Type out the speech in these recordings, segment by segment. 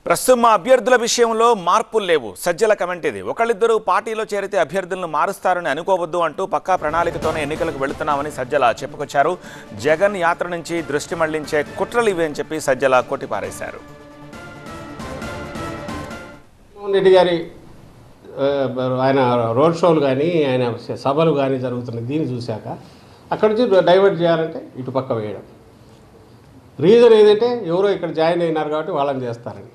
ప్రస్తుతం మా అభ్యర్థుల విషయంలో మార్పులు లేవు. సజ్జల కమెంట్ ఇది. ఒకళ్ళిద్దరూ పార్టీలో చేరితే అభ్యర్థులను మారుస్తారని అనుకోవద్దు అంటూ పక్కా ప్రణాళికతోనే ఎన్నికలకు వెళుతున్నామని సజ్జల చెప్పుకొచ్చారు. జగన్ యాత్ర నుంచి దృష్టి మళ్లించే కుట్రలు ఇవి అని చెప్పి సజ్జల కొట్టిపారేశారు. రెడ్డి గారి ఆయన రోడ్ షోలు కానీ ఆయన సభలు కానీ జరుగుతున్నాయి. దీన్ని చూశాక అక్కడి నుంచి డైవర్ట్ చేయాలంటే ఇటు పక్క వేయడం. రీజన్ ఏదంటే ఎవరో ఇక్కడ జాయిన్ అయినారు కాబట్టి వాళ్ళని చేస్తారని.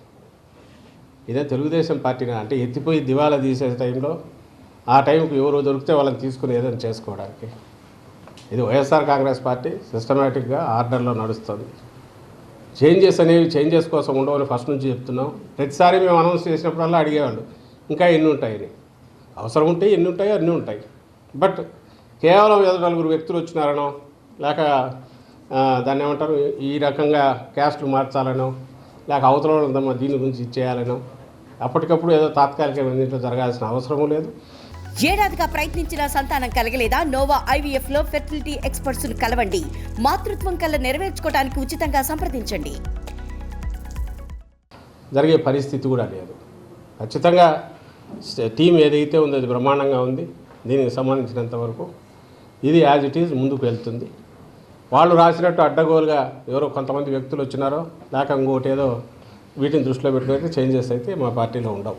ఇదే తెలుగుదేశం పార్టీని అంటే ఎత్తిపోయి దివాలా తీసే టైంలో ఆ టైంకి ఎవరో దొరికితే వాళ్ళని తీసుకుని ఏదైనా చేసుకోవడానికి. ఇది వైఎస్ఆర్ కాంగ్రెస్ పార్టీ సిస్టమేటిక్గా ఆర్డర్లో నడుస్తుంది. చేంజెస్ అనేవి చేంజెస్ కోసం ఉండవని ఫస్ట్ నుంచి చెప్తున్నాం. ప్రతిసారి మేము అనౌన్స్ చేసినప్పుడల్లా అడిగేవాళ్ళు ఇంకా ఎన్ని ఉంటాయని. అవసరం ఉంటే ఎన్ని ఉంటాయో అన్నీ ఉంటాయి. బట్ కేవలం ఏదో నలుగురు వ్యక్తులు వచ్చినారనో లేక దాన్ని ఏమంటారు ఈ రకంగా క్యాస్ట్లు మార్చాలనో లేక అవతల దీని గురించి ఇచ్చేయాలనో అప్పటికప్పుడు ఏదో తాత్కాలిక జరగాల్సిన అవసరమూ లేదు. ఏడాదిగా ప్రయత్నించిన సంతానం కలగలేదా? నోవా IVF లో ఫెర్టిలిటీ ఎక్స్పర్ట్స్ ను కలవండి. మాతృత్వం కల నెరవేర్చుకోవడానికి ఉచితంగా సంప్రదించండి. జరిగే పరిస్థితి కూడా లేదు. ఖచ్చితంగా టీం ఏదైతే ఉందో అది బ్రహ్మాండంగా ఉంది. దీనికి సంబంధించినంత వరకు ఇది యాజ్ ఇట్ ఈజ్ ముందుకు వెళ్తుంది. వాళ్ళు రాసినట్టు అడ్డగోలుగా ఎవరో కొంతమంది వ్యక్తులు వచ్చినారో లేక ఇంకోటి ఏదో వీటిని దృష్టిలో పెట్టుకుని చేంజెస్ అయితే మా పార్టీలో ఉండవు.